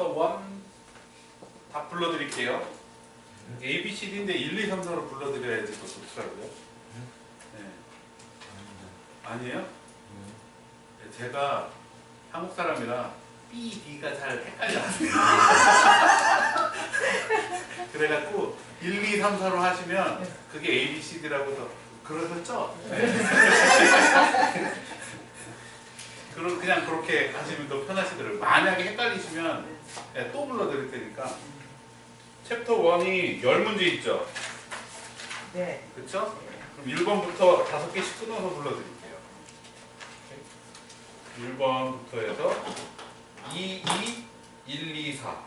챕터 1 다 불러드릴게요. A, B, C, D인데 1, 2, 3, 4로 불러드려야지 더 좋더라고요. 네. 아니에요? 네, 제가 한국 사람이라 B, D가 잘 헷갈려요. 그래갖고 1, 2, 3, 4로 하시면 그게 A, B, C, D라고도 그러셨죠? 네. 그냥 그렇게 하시면 더 편하시더라고요. 만약에 헷갈리시면 네, 또 불러드릴 테니까. 챕터 1이 10문제 있죠? 네. 그쵸? 그럼 1번부터 5개씩 끊어서 불러드릴게요. 1번부터 해서 2, 2, 1, 2, 4.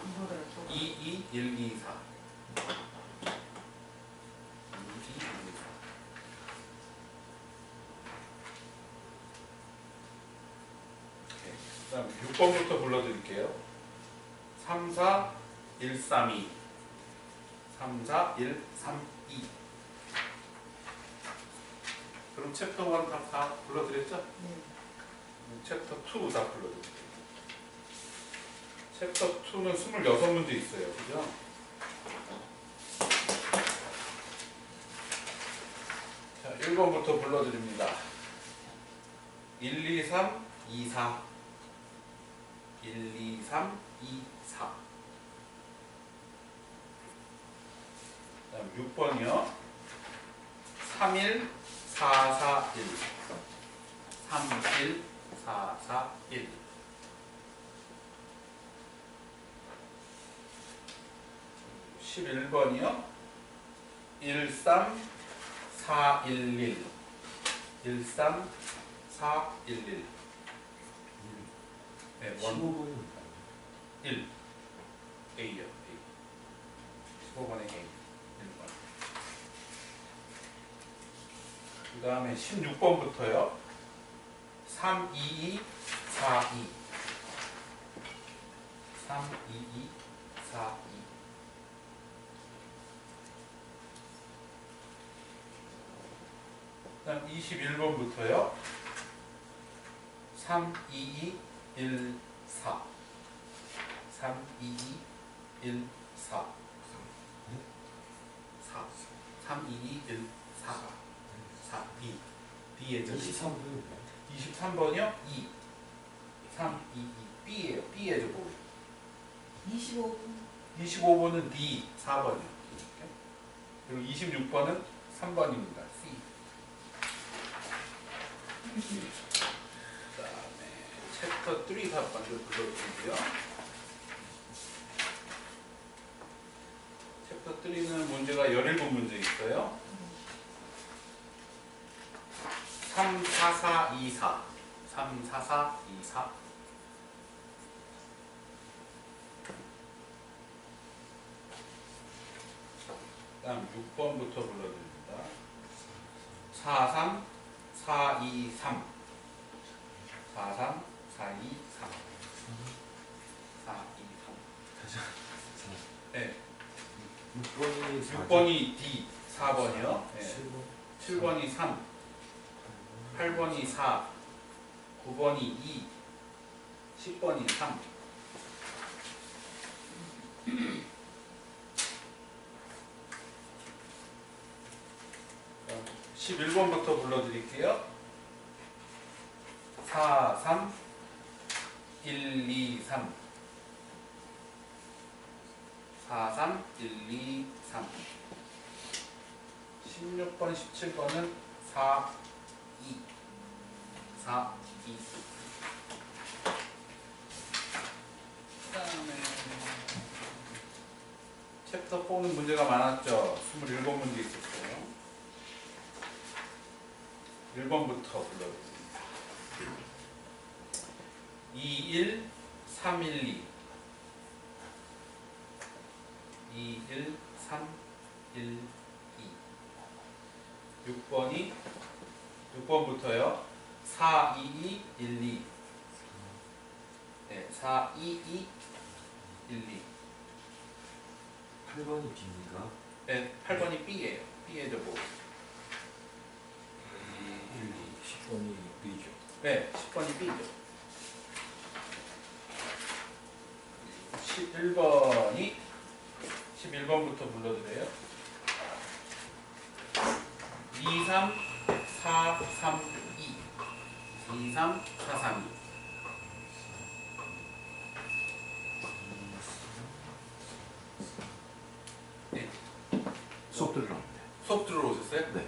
이거를 좀 2, 2, 1, 2, 4. 2, 2, 1, 2, 4. 그 다음 6번부터 불러드릴게요. 3, 4, 1, 3, 2. 3, 4, 1, 3, 2. 그럼 챕터 1 다 불러드렸죠? 네. 챕터 2 다 불러드릴게요. 챕터 2는 26문제 있어요. 그죠? 자, 1번부터 불러드립니다. 1, 2, 3, 2, 4. 1, 2, 3, 2, 4. 그 다음 6번이요. 3, 1, 4, 4, 1. 3, 1, 4, 4, 1. 11번이요. 1, 3, 4, 1, 1. 1, 3, 4, 1, 1. 네, 15번이 1. A요. A. 15번에 A. 1번. 그 다음에 16번부터요. 3, 2, 2, 4, 2. 3, 2, 2, 4, 2. 그 다음 21번부터요. 3, 2, 2, 1, 4. 3, 2, 2, 1, 4. 4. 3, 2, 2, 1, 4. 4. B. B의 저 23번이 23번이요? 2. 3, 2, 2. B예요. B의 저거. 25분 25번은 D. 4번이요. 그리고 26번은 3번입니다. C. 그 다음에 챕터 3 다 먼저 불러주고요. 챕터 3는 문제가 17문제 있어요. 3, 4, 4, 2, 4. 3, 4, 4, 2, 4. 그 다음 6번부터 불러드립니다. 4, 3, 4, 2, 3. 4, 3, 4, 2, 3. 4, 2, 3. 다시 네. 6번이 6번이 D. 4번이요. 네. 7번 7번이 3. 8번이 4. 9번이 2. 10번이 3. 11번부터 불러드릴게요. 4, 3, 1, 2, 3. 4, 3, 1, 2, 3. 16번, 17번은 4, 2. 4, 2. 그 다음에 챕터 4는 문제가 많았죠. 27문제 있었어요. 1번부터 불러드립니다. 2, 1, 3, 1, 2. 2, 1, 3, 1, 2. 6번부터요. 4, 2, 2, 1, 2. 네, 4, 2, 2, 1, 2. 8번이 B인가? 네, 8번이 B예요. B의 저거. 1, 2, 10번이 B죠. 네, 10번이 B죠. 11번부터 불러드려요. 2, 3, 4, 3, 2. 2, 3, 4, 3, 2. 네. 수업 들어갑니다. 수업 들어오셨어요? 네.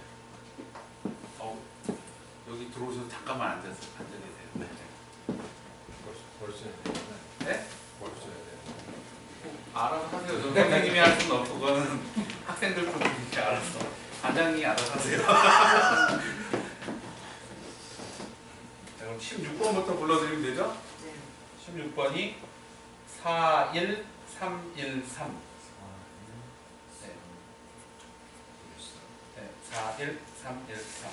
여기 들어오셔서 잠깐만 앉아 계세요. 네. 벌써 해야 되나? 네? 벌써 해야 되나? 알아서 하세요. 저 선생님이 할 수는 없고 그거는 학생들 분들이 알아서 반장이 알아서 하세요. 자, 그럼 16번부터 불러드리면 되죠? 네. 16번이 4, 1, 3, 1, 3. 네, 4, 1, 3, 1, 3.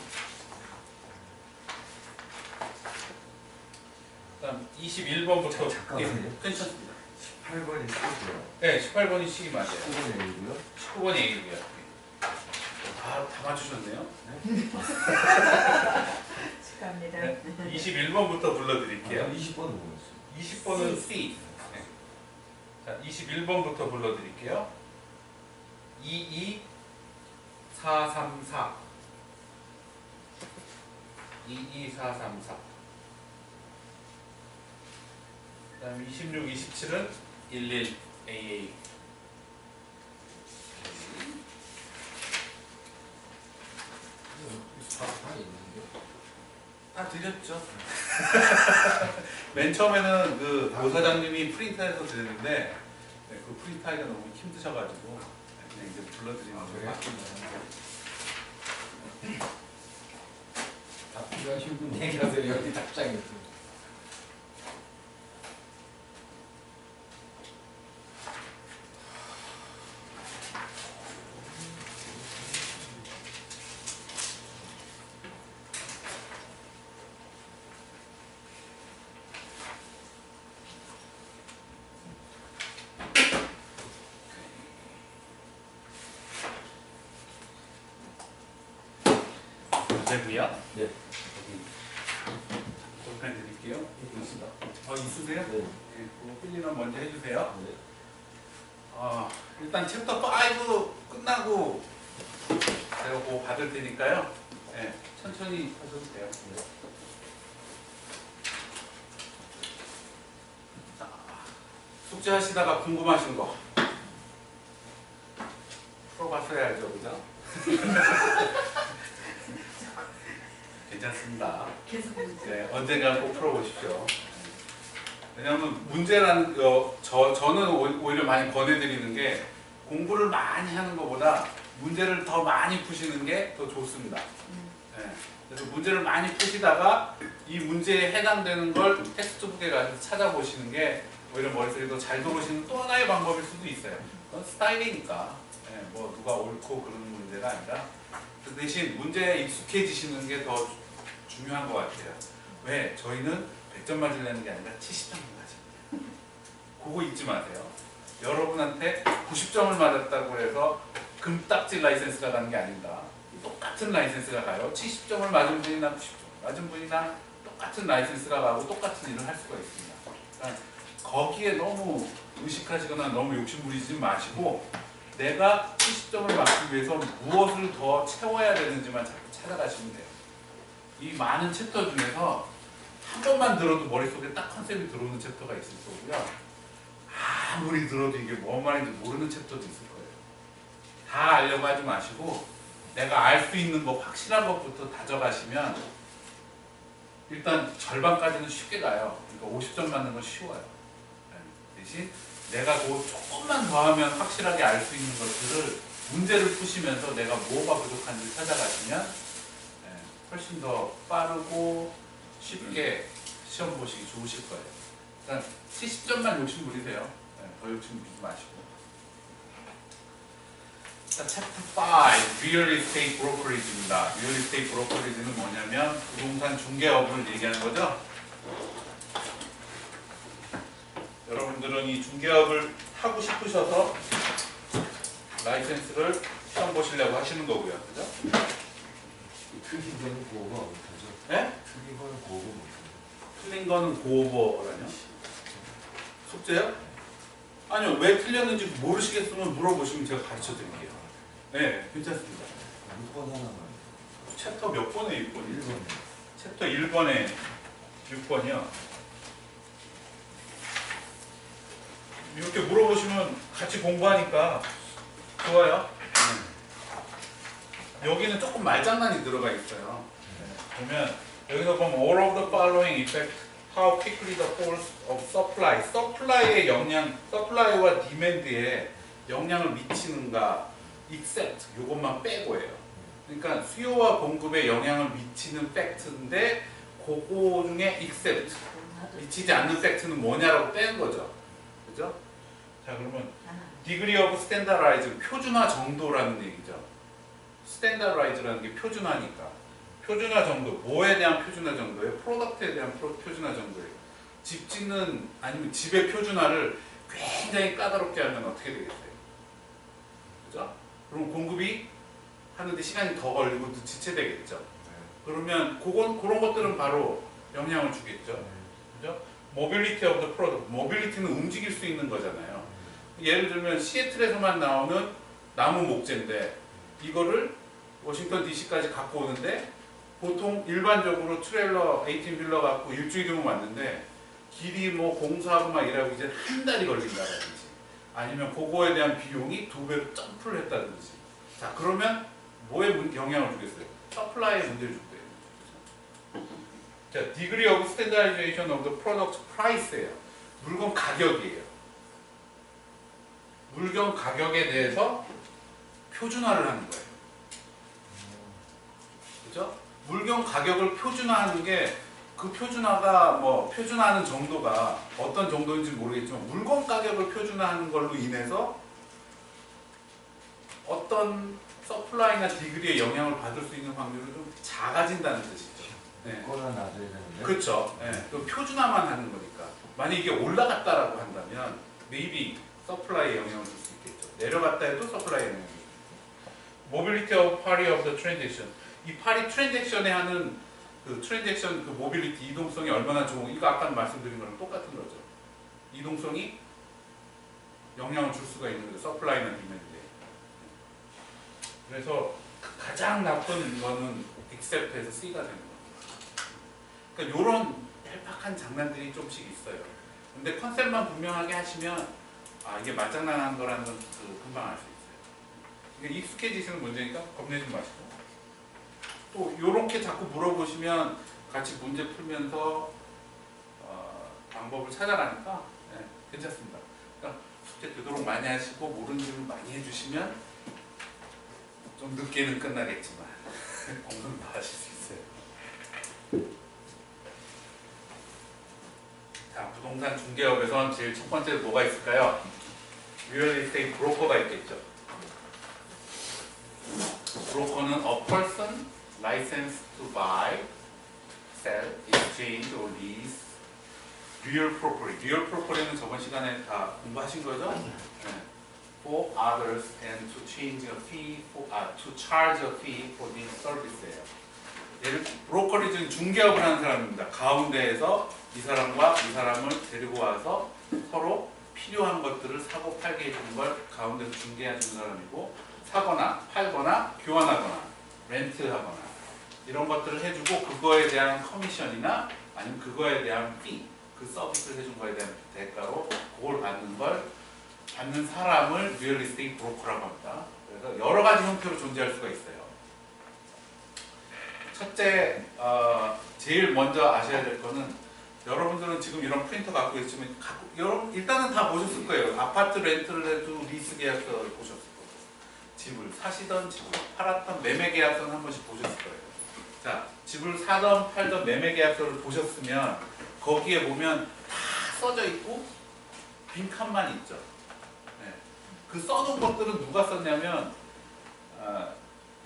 그다음 21번부터 잠깐만요. 괜찮습니다. 8번이 C고요. 네, 18번이 C 맞아요. 19번이 A고요. 19번이 A고요. 다 맞추셨네요. 축하합니다. 네, 21번부터 불러드릴게요. 20번은 뭐였어요? 20번은 C. 네. 자, 21번부터 불러드릴게요. 22, 4, 3, 4. 22, 4, 3, 4. 그 다음 26, 27은 11, AA. 다 있는데. 다 드렸죠. 맨 처음에는 그 교사장님이 프린터해서 드렸는데 네, 그 프린터하기가 너무 힘드셔가지고 그냥 이제 불러드리는 거예요. 답변 하신 분 내가서 여기 답장이 있어요. 되고요. 네. 볼펜 드릴게요. 있습니다. 있으세요? 네. 네, 그 필리는 먼저 해주세요. 네. 일단 챕터 5 끝나고 제가 그거 받을 테니까요. 네, 천천히 하셔도 돼요. 네. 자, 숙제하시다가 궁금하신 거 풀어봤어야죠, 그죠? 괜찮습니다. 계속 네, 언젠가 꼭 풀어보십시오. 왜냐하면 문제라는 저는 오히려 많이 권해드리는 게 공부를 많이 하는 것보다 문제를 더 많이 푸시는 게 더 좋습니다. 네, 그래서 문제를 많이 푸시다가 이 문제에 해당되는 걸 텍스트북에 가서 찾아보시는 게 오히려 머릿속에 더 잘 들어오시는 또 하나의 방법일 수도 있어요. 그건 스타일이니까 네, 뭐 누가 옳고 그런 문제가 아니라 그 대신 문제에 익숙해지시는 게 더 중요한 것 같아요. 왜? 저희는 100점 맞으려는 게 아니라 70점 맞습니다. 그거 잊지 마세요. 여러분한테 90점을 맞았다고 해서 금딱지 라이센스가 가는 게 아닙니다. 똑같은 라이센스가 가요. 70점을 맞은 분이나 90점 맞은 분이나 똑같은 라이센스가 가고 똑같은 일을 할 수가 있습니다. 그러니까 거기에 너무 의식하시거나 너무 욕심부리지 마시고 내가 70점을 맞기 위해서 무엇을 더 채워야 되는지만 자꾸 찾아가시면 돼요. 이 많은 챕터 중에서 한 번만 들어도 머릿속에 딱 컨셉이 들어오는 챕터가 있을 거고요. 아무리 들어도 이게 뭔 말인지 모르는 챕터도 있을 거예요. 다 알려고 하지 마시고 내가 알 수 있는 거 확실한 것부터 다져가시면 일단 절반까지는 쉽게 가요. 그러니까 50점 맞는 건 쉬워요. 대신 내가 그 조금만 더 하면 확실하게 알 수 있는 것들을 문제를 푸시면서 내가 뭐가 부족한지 찾아가시면 훨씬 더 빠르고 쉽게 시험 보시기 좋으실 거예요. 일단 70점만 욕심 부리세요. 더 욕심 부리지 마시고. 자, 챕터 5, Real Estate Brokerage입니다. Real Estate Brokerage는 뭐냐면 부동산 중개업을 얘기하는 거죠. 여러분들은 이 중개업을 하고 싶으셔서 라이센스를 시험 보시려고 하시는 거고요. 그죠? 틀린 거는 고오버 못하죠. 예? 틀린 거는 고오버 못하죠. 틀린 거는 고오버라뇨? 숙제요? 아니요. 왜 틀렸는지 모르시겠으면 물어보시면 제가 가르쳐 드릴게요. 네, 괜찮습니다. 6번 하나만. 챕터 몇 번에 6번이죠? 1번. 챕터 1번에 6번이요. 이렇게 물어보시면 같이 공부하니까 좋아요. 여기는 조금 말장난이 들어가 있어요. 보면 여기서 보면 all of the following effect how quickly the force of supply, supply의 영향, supply와 demand에 영향을 미치는가 except 요것만 빼고예요. 그러니까 수요와 공급에 영향을 미치는 팩트인데 그거 중에 except 미치지 않는 팩트는 뭐냐라고 뺀 거죠. 그죠? 자 그러면 degree of standardize 표준화 정도라는 얘기죠. standardize라는 게 표준화니까 표준화 정도 뭐에 대한 표준화 정도예요? 프로덕트에 대한 표준화 정도예요. 집 짓는 아니면 집의 표준화를 굉장히 까다롭게 하면 어떻게 되겠어요? 그죠? 그럼 공급이 하는데 시간이 더 걸리고 또 지체되겠죠. 그러면 그런 것들은 바로 영향을 주겠죠. 그죠? mobility of the product. mobility는 움직일 수 있는 거잖아요. 예를 들면 시애틀에서만 나오는 나무 목재인데 이거를 워싱턴 DC까지 갖고 오는데 보통 일반적으로 트레일러 18휠러 갖고 일주일이면 왔는데 길이 뭐 공사하고 막 이러고 이제 한 달이 걸린다든지 아니면 그거에 대한 비용이 2배로 점프를 했다든지 자 그러면 뭐에 영향을 주겠어요? 서플라이에 문제를 줄 거예요. 자, degree of standardization of the product price예요. 물건 가격이에요. 물건 가격에 대해서 표준화를 하는 거예요. 그죠? 물건 가격을 표준화하는 게 그 표준화가 뭐 표준화하는 정도가 어떤 정도인지 모르겠지만 물건 가격을 표준화하는 걸로 인해서 어떤 서플라이나 디그리의 영향을 받을 수 있는 확률이 좀 작아진다는 뜻이죠. 네. 거나 낮아야 되는데. 그렇죠. 네. 그 표준화만 하는 거니까. 만약 이게 올라갔다라고 한다면 maybe 서플라이에 영향을 줄 수 있겠죠. 내려갔다 해도 서플라이에 영향을 줄 수 있고. Mobility of party of the transaction. 이 파리 트랜잭션에 하는 그 트랜잭션 그 모빌리티 이동성이 얼마나 좋은 이거 아까 말씀드린 거랑 똑같은 거죠. 이동성이 영향을 줄 수가 있는 거죠. 서플라이나 디맨드에. 그래서 가장 나쁜 거는 except에서 C가 되는 거예요. 그러니까 이런 얄팍한 장난들이 좀씩 있어요. 근데 컨셉만 분명하게 하시면 아 이게 말장난하는 거라는 건 금방 알 수 있어요. 이게 익숙해지시는 문제니까 겁내지 마시고 또 이렇게 자꾸 물어보시면 같이 문제 풀면서 방법을 찾아가니까 네, 괜찮습니다. 그러니까 숙제 되도록 많이 하시고 모르는 질문 많이 해주시면 좀 늦게는 끝나겠지만 공부는 다 하실 수 있어요. 자, 부동산 중개업에선 제일 첫 번째 뭐가 있을까요? Real estate broker가 있겠죠. 브로커는 a person licensed to buy, sell, exchange or lease real property. Real property는 저번 시간에 다 공부하신 거죠? 네. For others and to change a fee, to charge a fee for this service예요. 얘를 브로커리즈는 중개업을 하는 사람입니다. 가운데에서 이 사람과 이 사람을 데리고 와서 서로 필요한 것들을 사고 팔게 해주는 걸 가운데서 중개해주는 사람이고 사거나 팔거나 교환하거나 렌트하거나 이런 것들을 해주고 그거에 대한 커미션이나 아니면 그거에 대한 fee, 그 서비스를 해준 거에 대한 대가로 그걸 받는 사람을 리얼 에스테이트 브로커라고 합니다. 그래서 여러 가지 형태로 존재할 수가 있어요. 첫째, 제일 먼저 아셔야 될 거는 여러분들은 지금 이런 프린터 갖고 있으면 여러분 일단은 다 보셨을 거예요. 아파트 렌트를 해도 리스 계약서를 보셨을 거고 집을 사시던 집을 팔았던 매매 계약서는 한 번씩 보셨을 거예요. 자, 집을 사던 팔던 매매 계약서를 보셨으면 거기에 보면 다 써져 있고 빈칸만 있죠. 네. 그 써놓은 것들은 누가 썼냐면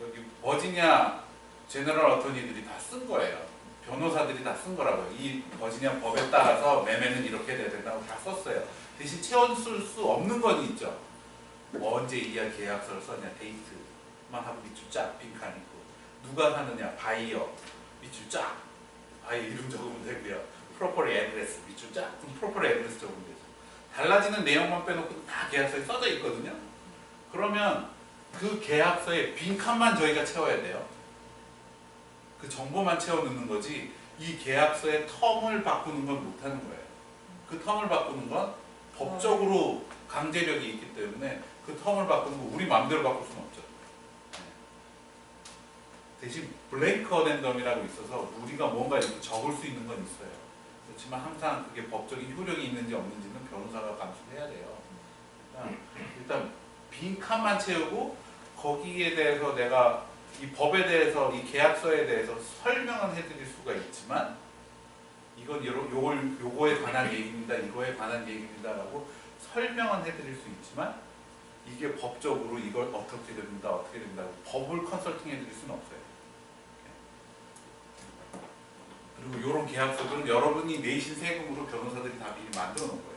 여기 버지니아 제너럴 어토니들이 다 쓴 거예요. 변호사들이 다 쓴 거라고요. 이 버지니아 법에 따라서 매매는 이렇게 돼야 된다고 다 썼어요. 대신 채워줄 수 없는 건 있죠. 뭐 언제 이하 계약서를 썼냐 데이트만 하고 밑줄 쫙 빈칸 있고 누가 사느냐, 바이어 밑줄 쫙, 바이어 이름 적으면 되고요. 프로퍼리 애드레스 밑줄 쫙, 그럼 프로퍼리 애드레스 적으면 되죠. 달라지는 내용만 빼놓고 다 계약서에 써져 있거든요. 그러면 그 계약서에 빈 칸만 저희가 채워야 돼요. 그 정보만 채워 넣는 거지 이 계약서의 텀을 바꾸는 건 못하는 거예요. 그 텀을 바꾸는 건 법적으로 강제력이 있기 때문에 그 텀을 바꾸는 거 우리 마음대로 바꿀 수는 없죠. 대신 블랭크 어덴덤이라고 있어서 우리가 뭔가 이렇게 적을 수 있는 건 있어요. 그렇지만 항상 그게 법적인 효력이 있는지 없는지는 변호사가 감수해야 돼요. 일단 빈 칸만 채우고 거기에 대해서 내가 이 법에 대해서 이 계약서에 대해서 설명은 해드릴 수가 있지만 이건 요거에 관한 얘기입니다. 이거에 관한 얘기입니다라고 설명은 해드릴 수 있지만 이게 법적으로 이걸 어떻게 됩니다. 어떻게 된다고 법을 컨설팅 해드릴 수는 없어요. 그리고 이런 계약서들은 여러분이 내신 세금으로 변호사들이 다 미리 만들어 놓은 거예요.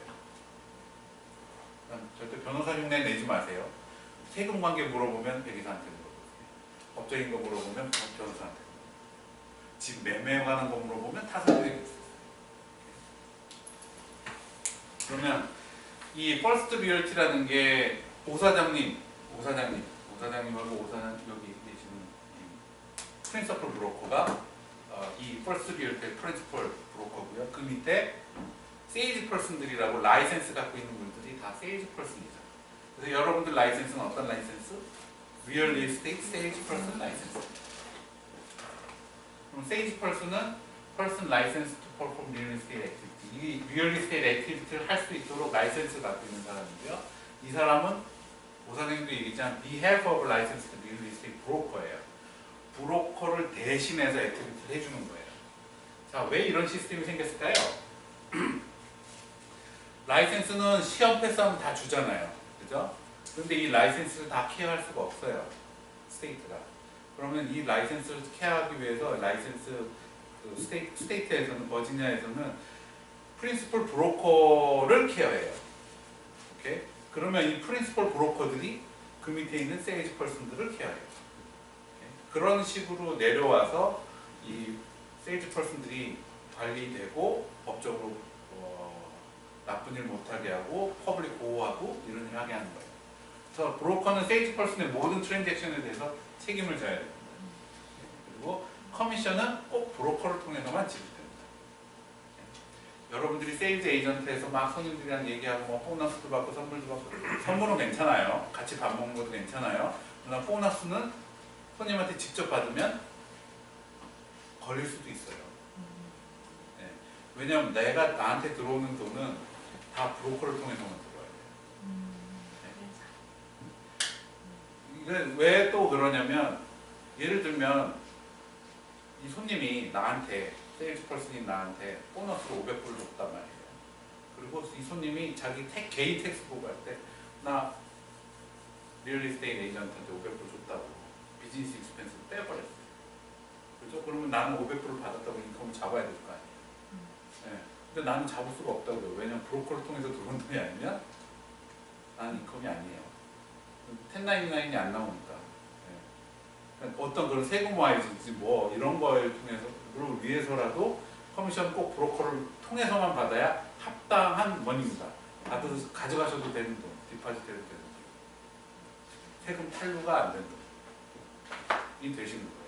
절대 변호사 흉내 내지 마세요. 세금 관계 물어보면 변호사한테 물어보세요. 법적인 거 물어보면 변호사한테 물어보세요. 집 매매에 관한 거 물어보면 타사들에게 물어보세요. 그러면 이 퍼스트 리얼티라는 게 오사장님하고 여기 계시는 프린서플 브로커가 이 퍼스트 리얼티의 프린시플 브로커고요. 그 밑에 세일즈 퍼슨들이라고 라이센스 갖고 있는 분들이 다 세일즈 퍼슨이죠. 그래서 여러분들 라이센스는 어떤 라이센스? 리얼 에스테이트 세일즈 퍼슨 라이센스. 그럼 세일즈 퍼슨은 퍼슨 라이센스 투 퍼폼 리얼 에스테이트 액티비티. 이 리얼 에스테이트 액티비티를 할 수 있도록 라이센스를 갖고 있는 사람이고요. 이 사람은 오사장님도 얘기했지만 behalf of licensed real estate broker예요. 브로커를 대신해서 액티비티를 해주는 거예요. 자, 왜 이런 시스템이 생겼을까요? 라이센스는 시험 패스하면 다 주잖아요. 그죠? 근데 이 라이센스를 다 케어할 수가 없어요. 스테이트가. 그러면 이 라이센스를 케어하기 위해서 라이센스 스테이트에서는 버지니아에서는 프린시플 브로커를 케어해요. 오케이? 그러면 이 프린시플 브로커들이 그 밑에 있는 세일즈 퍼슨들을 케어해요. 그런 식으로 내려와서 이 세일즈 퍼슨들이 관리되고 법적으로 나쁜 일 못하게 하고 퍼블릭 보호하고 이런 일을 하게 하는 거예요. 그래서 브로커는 세일즈 퍼슨의 모든 트랜잭션에 대해서 책임을 져야 됩니다. 그리고 커미션은 꼭 브로커를 통해서만 지급됩니다. 여러분들이 세일즈 에이전트에서 막 손님들이랑 얘기하고 뭐 보너스도 받고 선물도 받고 선물은 괜찮아요. 같이 밥 먹는 것도 괜찮아요. 그러나 보너스는 손님한테 직접 받으면 걸릴 수도 있어요. 네. 왜냐하면 내가 나한테 들어오는 돈은 다 브로커를 통해서만 들어와야 돼요. 이게 왜 또 그러냐면 예를 들면 이 손님이 나한테 세일즈 퍼슨이 나한테 보너스로 500불 줬단 말이에요. 그리고 이 손님이 자기 개인 텍스 보고할 때 나 리얼 에스테이트 에이전트한테 500불 줬다고 비즈니스 익스펜스를 빼버렸어요. 그렇죠? 그러면 나는 500불을 받았다고 인컴을 잡아야 될 거 아니에요. 네. 근데 나는 잡을 수가 없다고요. 왜냐면 브로커를 통해서 들어온 돈이 아니면 나는 인컴이 아니에요. 1099이 안 나오니까. 네. 그러니까 어떤 그런 세금 와이즈지 뭐 이런 거를 통해서 를 위해서라도 커미션 꼭 브로커를 통해서만 받아야 합당한 원입니다. 받아서 가져가셔도 되는 돈, 디파짓 해도 되는 돈. 세금 탈루가 안 되는 돈이 되시는 거예요.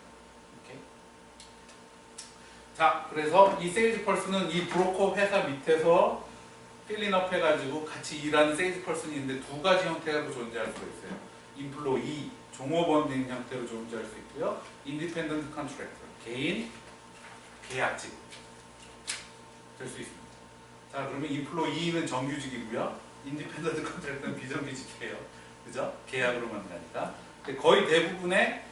이렇게. 자, 그래서 이 세일즈 펄슨은 이 브로커 회사 밑에서 필린업 해가지고 같이 일하는 세일즈 펄슨이 있는데 두 가지 형태로 존재할 수가 있어요. 인플로이, 종업원 형태로 존재할 수 있고요. 인디펜던트 컨트랙터, 개인 계약직 될 수 있습니다. 자, 그러면 인플로이는 정규직이고요. 인디펜던트 컨트랙터는 비정규직이에요. 그죠? 계약으로 만나니까. 근데 거의 대부분의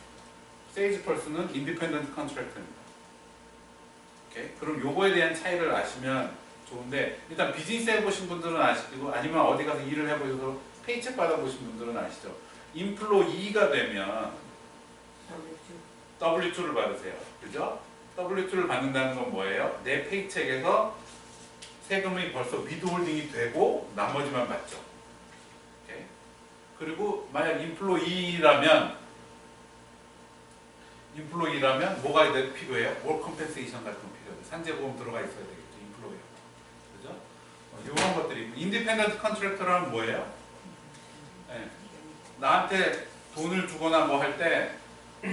세일즈 펄슨은 인디펜던트 컨트랙터입니다. 오케이? 그럼 요거에 대한 차이를 아시면 좋은데 일단 비즈니스 해보신 분들은 아시고 아니면 어디 가서 일을 해보셔서 페이책 받아보신 분들은 아시죠? 인플로이가 되면 W2를 받으세요. 그죠? W2를 받는다는 건 뭐예요? 내 페이책에서 세금이 벌써 위드홀딩이 되고 나머지만 받죠. 오케이? 그리고 만약 인플로이라면 인플로이라면 뭐가 필요해요? 월 컴펜세이션 같은 거 필요해요. 산재보험 들어가 있어야 되겠죠. 인플로이요. 그죠? 이런 것들이 인디펜던트 컨트랙터라면 뭐예요? 네. 나한테 돈을 주거나 뭐 할 때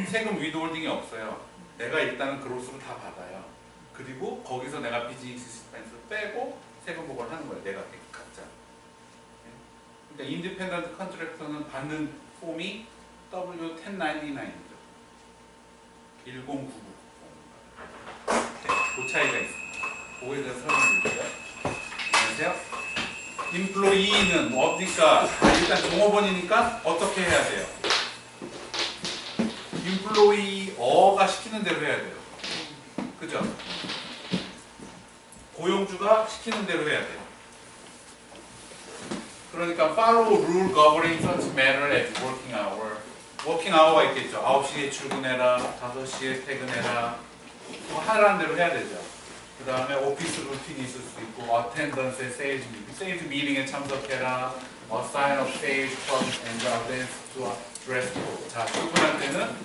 세금 위드홀딩이 없어요. 내가 일단은 그로스로 다 받아요. 그리고 거기서 내가 비즈니스 익스펜스 빼고 세금 보고를 하는 거예요. 내가 각자. 그러니까 인디펜던트 컨트랙터는 받는 폼이 W1099이죠. 1099. 그 차이가 있습니다. 그거에 대해서 설명드릴게요. 안녕하세요. 인플로이는 뭡니까? 일단 종업원이니까 어떻게 해야 돼요? 인플로이어가 시키는 대로 해야 돼요. 그죠? 고용주가 시키는 대로 해야 돼요. 그러니까 follow rule governing such matter as working hour. 워킹 아워가 있겠죠. 9시에 출근해라, 5시에 퇴근해라. 뭐 하라는 대로 해야 되죠. 그 다음에 오피스 루틴이 있을 수 있고, 어텐던스에 세일즈 미팅에 참석해라, sign of sales terms and advance to dress code. 자, 출근할 때는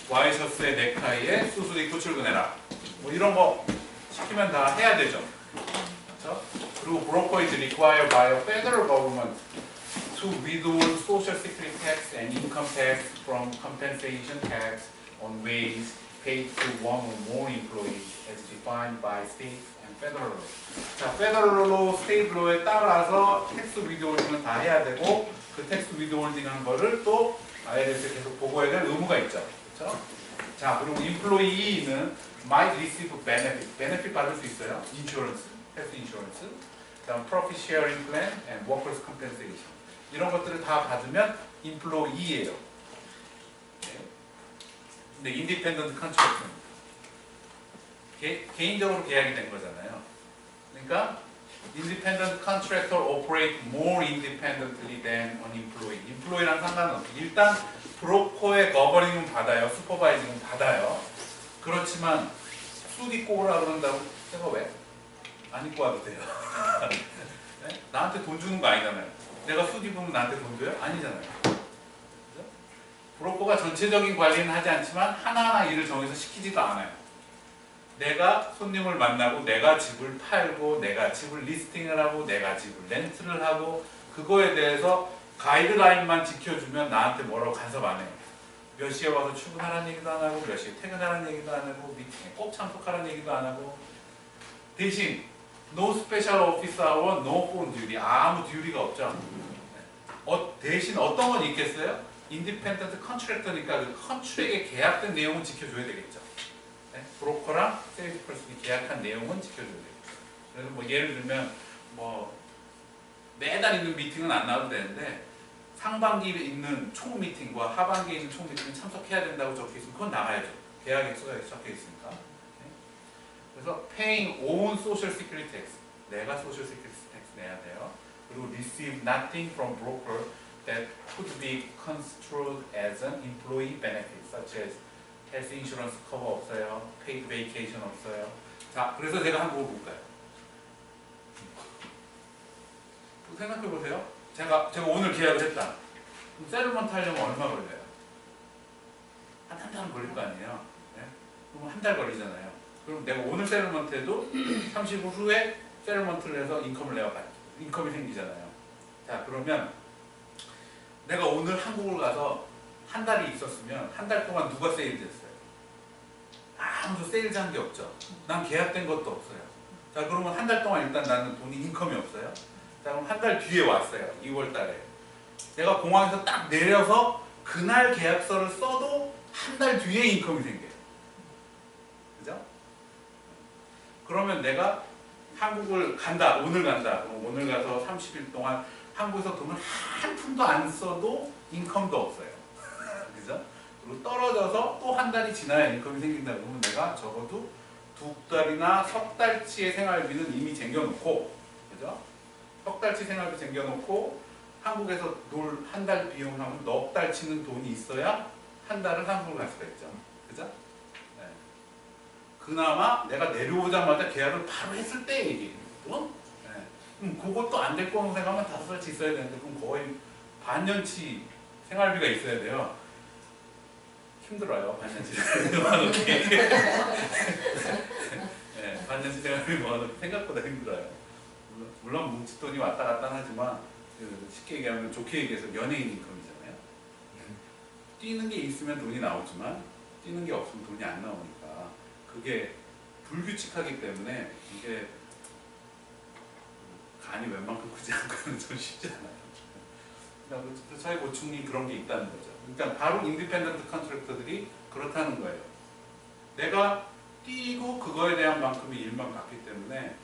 와이셔츠에 넥타이에 수술 입고 출근해라. 뭐 이런 거 시키면 다 해야 되죠. 그렇죠? 그리고 broker is required by a federal government to withhold social security tax and income tax from compensation tax on wages paid to one or more employees as defined by state and federal law. 자, federal law, state law에 따라서 tax withholding은 다 해야 되고 그 tax withholding 한 거를 또 IRS에 계속 보고해야 될 의무가 있죠. 그렇죠? 자, 그리고 employee는 might receive benefit. benefit 받을 수 있어요. insurance, health insurance. 그다음 profit sharing plan and workers compensation. 이런 것들을 다 받으면 인플로이예요. 근데 인디펜던트 컨트랙트는 개인적으로 계약이 된 거잖아요. 그러니까 independent contractor operate more independently than an employee. 인플로이랑 상관은 없고 일단 브로커의 거버링은 받아요. 슈퍼바이징은 받아요. 그렇지만 수 입고 오라 그런다고 제가 왜? 안 입고 와도 돼요. 네? 나한테 돈 주는 거 아니잖아요. 내가 수입 입으면 나한테 돈 줘요? 아니잖아요. 그죠? 브로커가 전체적인 관리는 하지 않지만 하나하나 일을 정해서 시키지도 않아요. 내가 손님을 만나고 내가 집을 팔고 내가 집을 리스팅을 하고 내가 집을 렌트를 하고 그거에 대해서 가이드라인만 지켜주면 나한테 뭐라고 간섭 안 해요. 몇 시에 와서 출근하라는 얘기도 안 하고 몇 시에 퇴근하라는 얘기도 안 하고 미팅에 꼭 참석하라는 얘기도 안 하고 대신 no special office hour, no phone duty. 아무 듀티가 없죠. 대신 어떤 건 있겠어요? 인디펜던트 컨트랙터니까 그 컨트랙에 계약된 내용은 지켜줘야 되겠죠. 네? 브로커랑 세일즈 퍼슨이 계약한 내용은 지켜줘야 되겠죠. 그래서 뭐 예를 들면 뭐 매달 있는 미팅은 안 나와도 되는데 상반기에 있는 총 미팅과 하반기에 있는 총 미팅은 참석해야 된다고 적혀 있으면 그건 나가야죠. 계약에 적혀 있으니까. 그래서 paying own social security tax, 내가 social security tax 내야 돼요. 그리고 receive nothing from broker that could be construed as an employee benefit, such as health insurance cover 없어요, paid vacation 없어요. 자, 그래서 제가 한국을 볼까요? 생각해 보세요. 제가 오늘 계약을 했다. 그럼 세틀먼트 하려면 얼마 걸려요? 한 달 걸릴 거 아니에요? 네? 그럼 한 달 걸리잖아요. 그럼 내가 오늘 세틀먼트 해도 30일 후에 세틀먼트를 해서 인컴을 내가 받죠. 인컴이 생기잖아요. 자, 그러면 내가 오늘 한국을 가서 한 달이 있었으면 한 달 동안 누가 세일즈했어요? 아무도 세일즈한 게 없죠. 난 계약된 것도 없어요. 자, 그러면 한 달 동안 일단 나는 돈이 인컴이 없어요. 자, 그럼 한 달 뒤에 왔어요. 2월 달에. 내가 공항에서 딱 내려서 그날 계약서를 써도 한 달 뒤에 인컴이 생겨요. 그죠? 그러면 내가 한국을 간다. 오늘 간다. 그럼 오늘 가서 30일 동안 한국에서 돈을 한 푼도 안 써도 인컴도 없어요. 그죠? 그리고 떨어져서 또 한 달이 지나야 인컴이 생긴다. 그러면 내가 적어도 2달이나 석 달치의 생활비는 이미 쟁여놓고, 그죠? 석 달치 생활비 쟁여놓고 한국에서 놀 한 달 비용하면 넉 달치는 돈이 있어야 한 달을 한국을 갈 수가 있죠. 그죠? 네. 그나마 내가 내려오자마자 계약을 바로 했을 때 얘기예요. 네. 그럼 그것도 안 될 거라고 생각하면 5달치 있어야 되는데 그럼 거의 반년치 생활비가 있어야 돼요. 힘들어요. 반년치를 네, 반년치를 모아놓기 생각보다 힘들어요. 물론 뭉칫돈이 왔다 갔다 하지만 쉽게 얘기하면 좋게 얘기해서 연예인 인컴이잖아요. 뛰는 게 있으면 돈이 나오지만 뛰는 게 없으면 돈이 안 나오니까 그게 불규칙하기 때문에 이게 간이 웬만큼 크지 않고는 좀 쉽지 않아요. 그러니까 그 차이 보충이 그런 게 있다는 거죠. 그러니까 바로 인디펜던트 컨트랙터들이 그렇다는 거예요. 내가 뛰고 그거에 대한 만큼의 일만 받기 때문에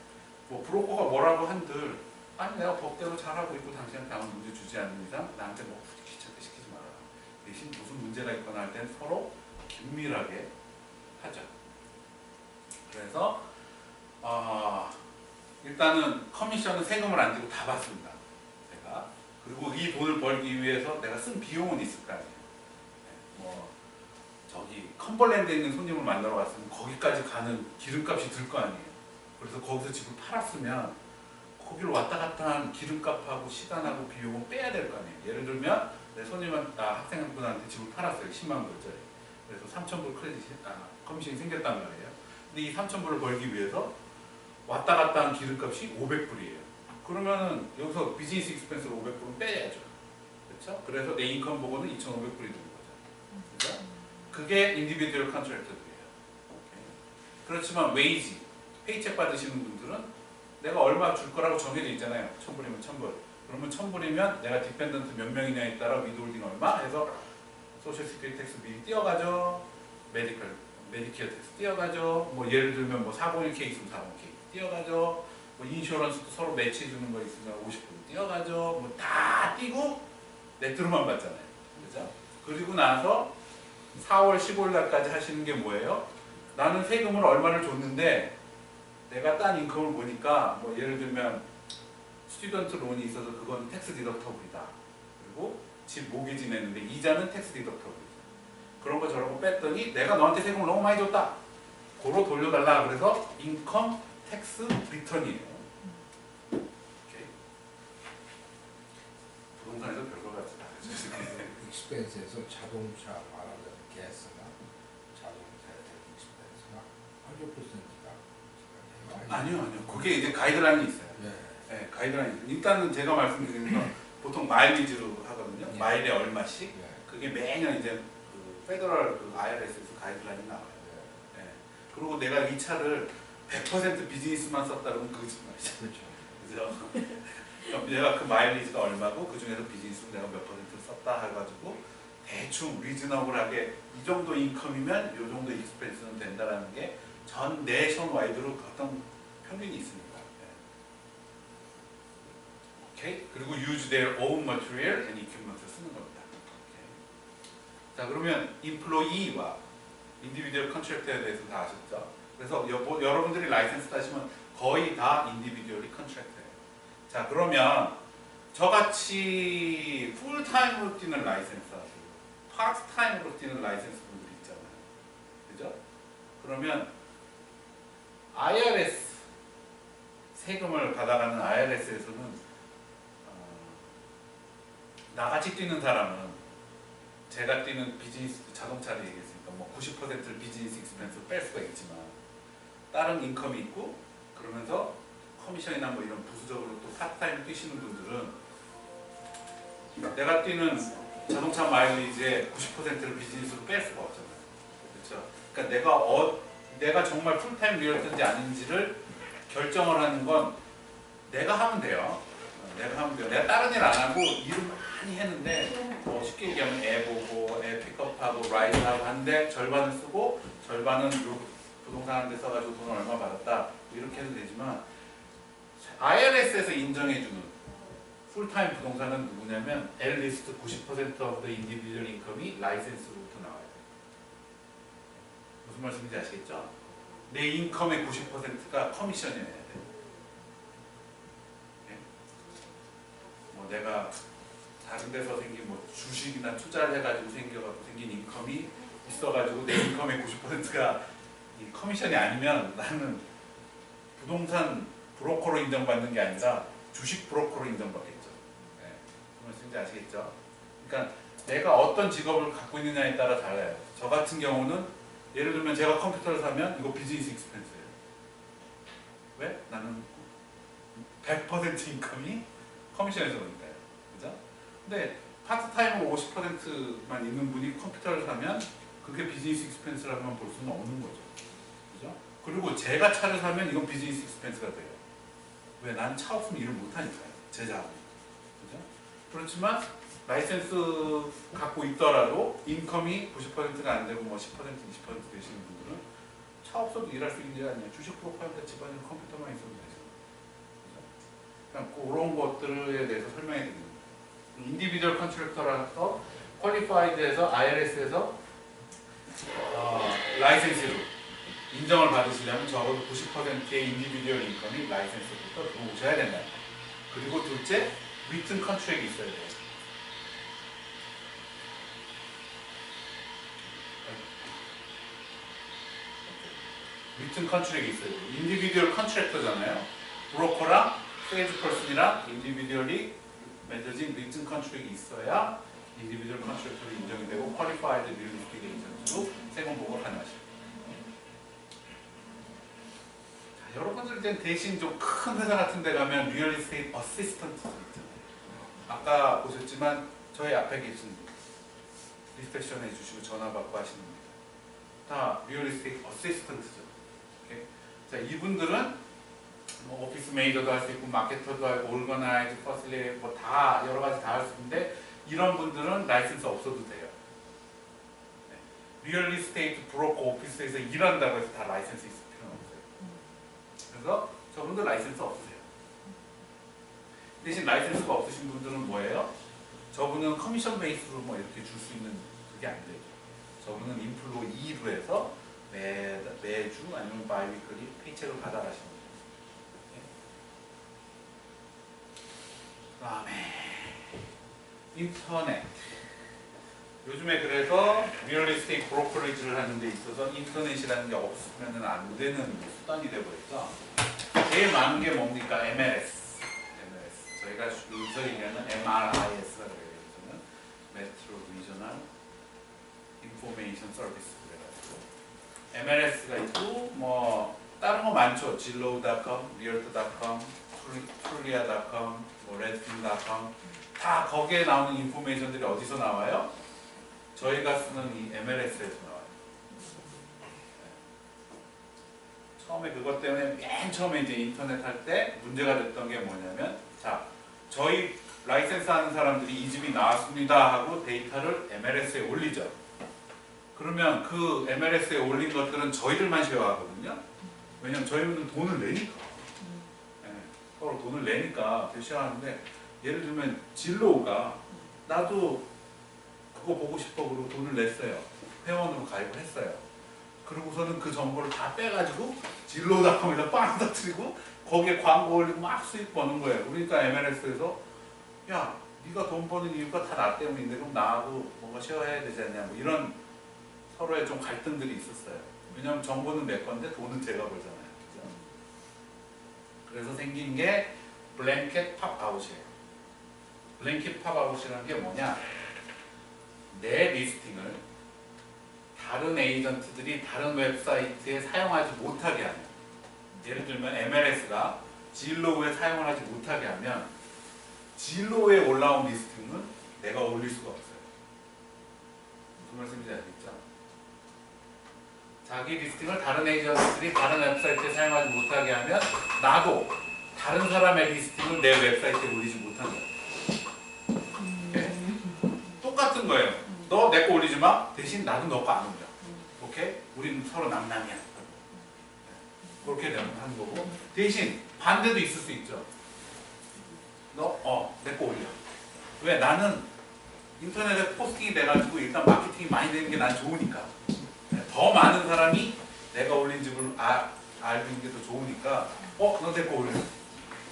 뭐 브로커가 뭐라고 한들 아니 내가 법대로 잘하고 있고 당신한테 아무 문제 주지 않는 이상 나한테 뭐 굳이 귀찮게 시키지 말아라. 대신 무슨 문제가 있거나 할 땐 서로 긴밀하게 하죠. 그래서 일단은 커미션은 세금을 안 지고 다 받습니다. 제가. 그리고 이 돈을 벌기 위해서 내가 쓴 비용은 있을 거 아니에요. 뭐 저기 컴벌랜드에 있는 손님을 만나러 갔으면 거기까지 가는 기름값이 들 거 아니에요. 그래서 거기서 집을 팔았으면 거기를 왔다 갔다 한 기름값하고 시간하고 비용은 빼야 될 거 아니에요. 예를 들면 내 학생분한테 집을 팔았어요. 10만 불짜리. 그래서 3,000불 커미션이 생겼단 말이에요. 근데 이 3,000불을 벌기 위해서 왔다 갔다 한 기름값이 500불이에요. 그러면은 여기서 비즈니스 익스펜스로 500불은 빼야죠. 그렇죠? 그래서 내 인컴 보고는 2,500불이 되는 거죠. 그렇죠? 그게 인디비듀얼 컨트랙터들이에요. 그렇지만 웨이지, 페이책 받으시는 분들은 내가 얼마 줄 거라고 정해져 있잖아요. 1,000불이면 1,000불. 그러면 1,000불이면 내가 디펜던트 몇 명이냐에 따라 위드홀딩 얼마 해서 소셜 시큐리티 텍스 미리 띄어가죠. 메디케어 텍스 띄어가죠. 뭐 예를 들면 뭐 401k 있으면 401k 띄어가죠. 뭐 인슈런스도 서로 매치해 주는 거 있으면 50불 띄어가죠. 뭐 다 띄고 네트로만 받잖아요. 그죠? 그리고 나서 4월 15일 날까지 하시는 게 뭐예요? 나는 세금을 얼마를 줬는데 내가 딴 인컴을 보니까 뭐 예를 들면 스튜던트 론이 있어서 그건 텍스 디덕터블이다. 그리고 집 모기지 냈는데 이자는 텍스 디덕터블이다. 그런 거 저런 거 뺐더니 내가 너한테 세금을 너무 많이 줬다. 고로 돌려달라. 그래서 인컴 텍스 리턴이에요. 오케이. 부동산에서 별거 같지 다. 익스펜스에서 자동차 말하자면 가스나 자동차에 대한 익스펜스나 8%가 아니요. 그게 이제 가이드라인이 있어요. 네, 가이드라인. 일단은 제가 말씀드리는 건 보통 마일리지로 하거든요. 네. 마일에 얼마씩. 네. 그게 매년 이제 그 페더럴 그 IRS에서 가이드라인이 나와요. 네. 그리고 내가 이 차를 100% 비즈니스만 썼다 그러면 거짓말이죠. 그렇죠. 그죠? 그럼 내가 그 마일리지가 얼마고 그 중에서 비즈니스로 내가 몇 퍼센트를 썼다 해가지고 대충 리즈너블하게 이 정도 인컴이면 이 정도 익스펜스는 된다라는 게 전 내션 와이드로 어떤 평균이 있습니다. 오케이? 그리고 use their own material and equipment을 쓰는 겁니다. 오케이. 자, 그러면 employee와 individual contractor에 대해서 다 아셨죠? 그래서 여러분들이 라이센스 따시면 거의 다 individually contractor예요. 자, 그러면 저같이 풀타임으로 뛰는 라이센스 하시고 파트타임으로 뛰는 라이센스 분들이 있잖아요. 그죠? 그러면 IRS 세금을 받아가는 IRS에서는 나같이 뛰는 사람은 제가 뛰는 비즈니스 자동차를 얘기했으니까 뭐 90%를 비즈니스 익스펜스로 뺄 수가 있지만 다른 인컴이 있고 그러면서 커미션이나 뭐 이런 부수적으로 또 파트타임 뛰시는 분들은 내가 뛰는 자동차 마일리지의 90%를 비즈니스로 뺄 수가 없잖아요. 그렇죠? 그러니까 내가 정말 풀타임 리얼터인지 아닌지를 결정을 하는 건 내가 하면 돼요. 내가 다른 일 안 하고 일을 많이 했는데 뭐 쉽게 얘기하면 애 보고 애 픽업하고 라이드하고 하는데 절반을 쓰고 절반은 요 부동산 한 대 써가지고 돈 얼마 받았다 이렇게 해도 되지만 IRS에서 인정해주는 풀타임 부동산은 누구냐면 앨리스트 90% of the individual income이 라이센스로부터 나와야 돼요. 무슨 말씀인지 아시겠죠? 내 인컴의 90%가 커미션이어야 돼요. 뭐 내가 다른 데서 생긴 뭐 주식이나 투자를 해가지고 생긴 인컴이 있어가지고 내 인컴의 90%가 이 커미션이 아니면 나는 부동산 브로커로 인정받는 게 아니라 주식 브로커로 인정받겠죠. 네. 무슨 말씀인지 아시겠죠? 그러니까 내가 어떤 직업을 갖고 있느냐에 따라 달라요. 저 같은 경우는 예를 들면 제가 컴퓨터를 사면 이거 비즈니스 익스펜스예요. 왜? 나는 100% 인컴이 커미션에서 오니까요. 그죠? 근데 파트타임으로 50%만 있는 분이 컴퓨터를 사면 그게 비즈니스 익스펜스라고만 볼 수는 없는 거죠. 그죠? 그리고 제가 차를 사면 이건 비즈니스 익스펜스가 돼요. 왜? 나는 차 없으면 일을 못하니까요. 제 자금이. 그죠? 그렇지만 라이센스 갖고 있더라도 인컴이 90%가 안 되고 뭐 10%, 20% 되시는 분들은 차 없어도 일할 수 있는 게 아니에요. 주식 프로파일인데 집안에 컴퓨터만 있어도 되죠. 그죠? 그러니까 그런 것들에 대해서 설명해 드리는 거예요. 인디비주얼 컨트랙터라서 퀄리파이드에서 IRS에서 라이센스로 인정을 받으시려면 적어도 90%의 인디비주얼 인컴이 라이센스부터 들어오셔야 된다. 그리고 둘째, 리튼 컨트랙이 있어야 돼요. 리튼 컨트랙이 있어야 돼요. 인디비주얼 컨트랙터잖아요. 브로커랑 세일즈 퍼슨이랑 인디비주얼이 맺어진 리튼 컨트랙이 있어야 인디비주얼 컨트랙터로 인정이 되고 퀄리파이드 리얼리스틱 에이전트로 세금 보고가 가능하십니다. 여러분들 대신 좀 큰 회사 같은 데 가면 리얼리스틱 어시스턴트 있잖아요. 아까 보셨지만 저희 앞에 계신 리셉션 해주시고 전화 받고 하시는 분들 다 리얼리스틱 어시스턴트죠. 자, 이분들은 뭐 오피스 매니저도 할 수 있고 마케터도 하고 오르거나이즈, 퍼실리 뭐 다 여러 가지 다 할 수 있는데 이런 분들은 라이센스 없어도 돼요. 네. 리얼 이스테이트 브로커 오피스에서 일한다고 해서 다 라이센스 있을 필요는 없어요. 그래서 저분들 라이센스 없으세요. 대신 라이센스가 없으신 분들은 뭐예요? 저분은 커미션 베이스로 뭐 이렇게 줄 수 있는 그게 안 되죠. 저분은 인플로 2로 해서 매주 아니면 바이위클리 페이첵을 받아가시는 거예요. 그 다음에 인터넷. 요즘에 그래서 리얼리스테이트 브로커리지를 하는 데 있어서 인터넷이라는 게 없으면 안 되는 수단이 되어버렸죠. 제일 많은 게 뭡니까? MLS. 저희가 여기서 얘기하는 MRIS가 그래요. 여기서는 메트로 리저널 인포메이션 서비스 그래가지고 MLS가 있고 뭐 다른 거 많죠. 진로우.com, 리얼터.com, 트루리아.com, 뭐 레드핀.com 다 거기에 나오는 인포메이션들이 어디서 나와요? 저희가 쓰는 이 MLS에서 나와요. 처음에 그것 때문에 맨 처음에 이제 인터넷 할 때 문제가 됐던 게 뭐냐면 자, 저희 라이센스 하는 사람들이 이 집이 나왔습니다 하고 데이터를 MLS에 올리죠. 그러면 그 MLS에 올린 것들은 저희들만 쉐어하거든요. 왜냐면 저희는 돈을 내니까. 네, 서로 돈을 내니까 쉐어하는데 예를 들면 진로우가 나도 그거 보고 싶어 그러고 돈을 냈어요. 회원으로 가입을 했어요. 그러고서는 그 정보를 다 빼가지고 진로우.com에다 빵 터뜨리고 거기에 광고 올리고 막 수익 버는 거예요. 그러니까 MLS에서 야, 네가 돈 버는 이유가 다 나 때문인데 그럼 나하고 뭔가 쉐어해야 되지 않냐 뭐 이런 서로의 좀 갈등들이 있었어요. 왜냐하면 정보는 내 건데 돈은 제가 벌잖아요. 그죠? 그래서 생긴 게 블랭켓 팝아웃이에요. 블랭켓 팝아웃이라는 게 뭐냐? 내 리스팅을 다른 에이전트들이 다른 웹사이트에 사용하지 못하게 하면 예를 들면 MLS가 진로우에 사용을 하지 못하게 하면 진로우에 올라온 리스팅은 내가 올릴 수가 없어요. 무슨 말씀인지 아시겠죠? 자기 리스팅을 다른 에이전트들이 다른 웹사이트에 사용하지 못하게 하면 나도 다른 사람의 리스팅을 내 웹사이트에 올리지 못한다. 똑같은 거예요. 너 내 거 올리지 마. 대신 나도 너 거 안 올려. 오케이? 우리는 서로 낭낭이야. 그렇게 되는 하는 거고 대신 반대도 있을 수 있죠. 너 내 거 올려. 왜? 나는 인터넷에 포스팅이 돼가지고 일단 마케팅이 많이 되는 게 난 좋으니까. 더 많은 사람이 내가 올린 집을 알는 게 더 좋으니까 너 내 거 올려.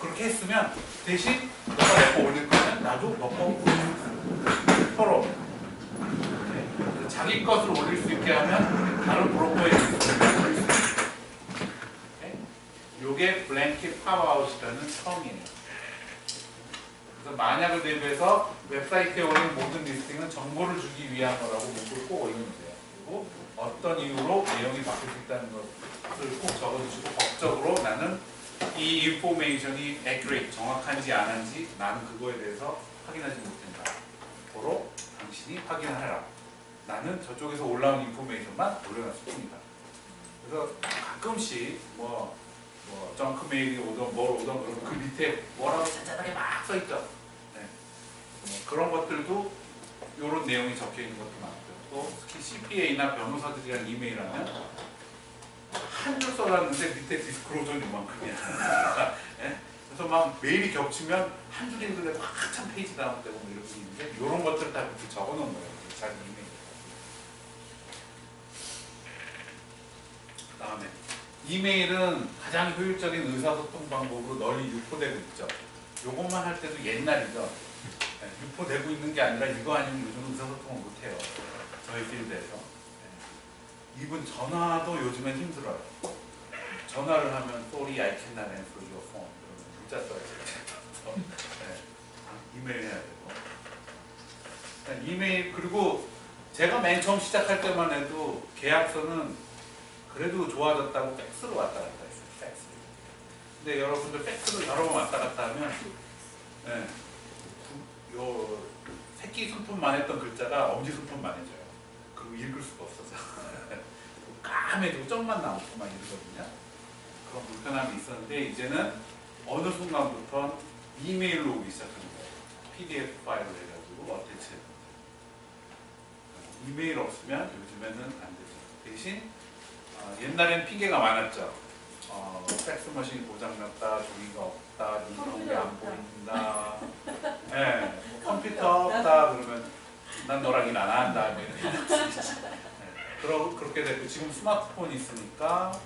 그렇게 했으면 대신 너가 내 거 올릴 거면 나도 너 거 올려. 서로 자기 것을 올릴 수 있게 하면 다른 브로커에 올릴 수 있게. 요게 블랭킷 팝아웃이라는 처음이에요. 그래서 만약을 대비해서 웹사이트에 올린 모든 리스팅은 정보를 주기 위한 거라고 문구를 꼭 올리면 돼요. 그리고 어떤 이유로 내용이 바뀔 수 있다는 것을 꼭 적어주시고 법적으로 나는 이 인포메이션이 accurate, 정확한지 안 한지 나는 그거에 대해서 확인하지 못한다. 고로 당신이 확인하라. 나는 저쪽에서 올라온 인포메이션만 올려놨을 뿐이다. 그래서 가끔씩 정크 메일이 오던 뭘 오던 그러면 그 밑에 뭐라고 잔잔하게 막 써있죠. 네. 그런 것들도 이런 내용이 적혀 있는 것도 많고요. 또 특히 CPA나 변호사들이랑 이메일하면 한 줄 써놨는데 밑에 디스크로저는 이만큼이야. 네? 그래서 막 메일이 겹치면 한 줄 읽는데 한참 페이지 다운되고 뭐 이런 게 있는데 이런 것들을 다 이렇게 적어놓은 거예요. 자기 이메일. 그 다음에 이메일은 가장 효율적인 의사소통 방법으로 널리 유포되고 있죠. 요것만 할 때도 옛날이죠. 네, 유포되고 있는 게 아니라 이거 아니면 요즘 의사소통을 못해요. 저희 필드에서. 네. 이분 전화도 요즘엔 힘들어요. 전화를 하면 sorry I cannot answer your phone. 그러면 문자 써야 돼요. 네. 이메일 해야 되고. 네, 이메일 그리고 제가 맨 처음 시작할 때만 해도 계약서는 그래도 좋아졌다고 팩스로 왔다 갔다 했어요. 팩스로. 근데 여러분들 팩스로 여러 번 왔다 갔다 하면 네, 요 새끼 손톱만 했던 글자가 엄지 손톱만 해져요. 그리고 읽을 수가 없어서 까매지고 점만 나오고 막 이러거든요. 그런 불편함이 있었는데 이제는 어느 순간부터 이메일로 오기 시작하는 거예요. PDF 파일을 해가지고 어태치. 이메일 없으면 요즘에는 안 되죠. 대신 옛날엔 핑계가 많았죠. 팩스 머신이 고장났다, 종이가 없다, 인성이 안 보인다. 네, 컴퓨터 없다 그러면 난 너랑 일 안 한다. 뭐 이런 그렇게 됐고 지금 스마트폰이 있으니까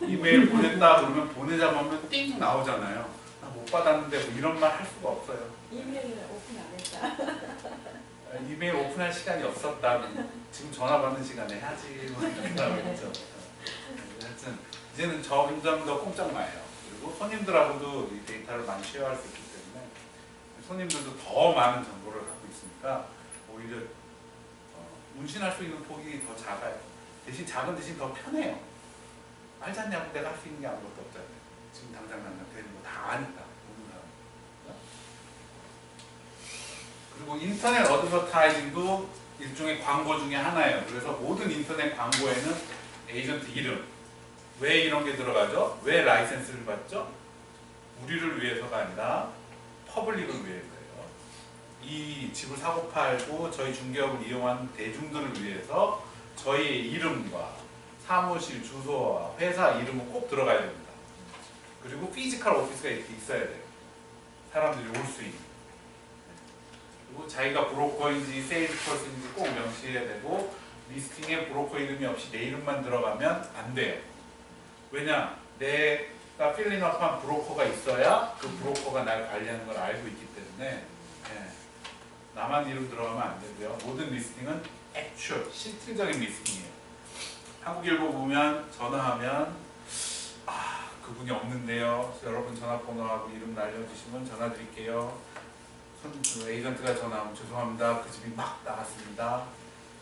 이메일 보냈다 그러면 보내자마자 하면 띵 나오잖아요. 나 못 받았는데 뭐 이런 말 할 수가 없어요. 이메일을 오픈 안 했다. 이메일 오픈할 시간이 없었다. 지금 전화 받는 시간에 해야지. 뭐 이런 사람이 있죠. 하여튼 이제는 점점 더 꼼짝마예요. 그리고 손님들하고도 이 데이터를 많이 쉐어할 수 있기 때문에 손님들도 더 많은 정보를 갖고 있으니까 오히려 문신할 수 있는 폭이 더 작아요. 대신 작은 대신 더 편해요. 알지 않냐고 내가 할 수 있는 게 아무것도 없잖아요. 지금 당장 되는 거 다 아니까. 모든 사람. 그리고 인터넷 어드버타이징도 일종의 광고 중에 하나예요. 그래서 모든 인터넷 광고에는 에이전트 이름, 왜 이런 게 들어가죠? 왜 라이센스를 받죠? 우리를 위해서가 아니라 퍼블릭을 위해서예요. 이 집을 사고 팔고 저희 중개업을 이용하는 대중들을 위해서 저희의 이름과 사무실 주소와 회사 이름은 꼭 들어가야 됩니다. 그리고 피지컬 오피스가 이렇게 있어야 돼요. 사람들이 올 수 있는. 그리고 자기가 브로커인지 세일즈퍼슨인지 꼭 명시해야 되고 리스팅에 브로커 이름이 없이 내 이름만 들어가면 안 돼요. 왜냐? 내가 필링업한 브로커가 있어야 그 브로커가 날 관리하는 걸 알고 있기 때문에 나만 이름 들어가면 안 되고요. 모든 리스팅은 액츄얼, 실질적인 리스팅이에요. 한국일보 보면 전화하면 그분이 없는데요. 여러분 전화번호하고 이름 알려주시면 전화 드릴게요. 에이전트가 전화하면 죄송합니다. 그 집이 막 나갔습니다.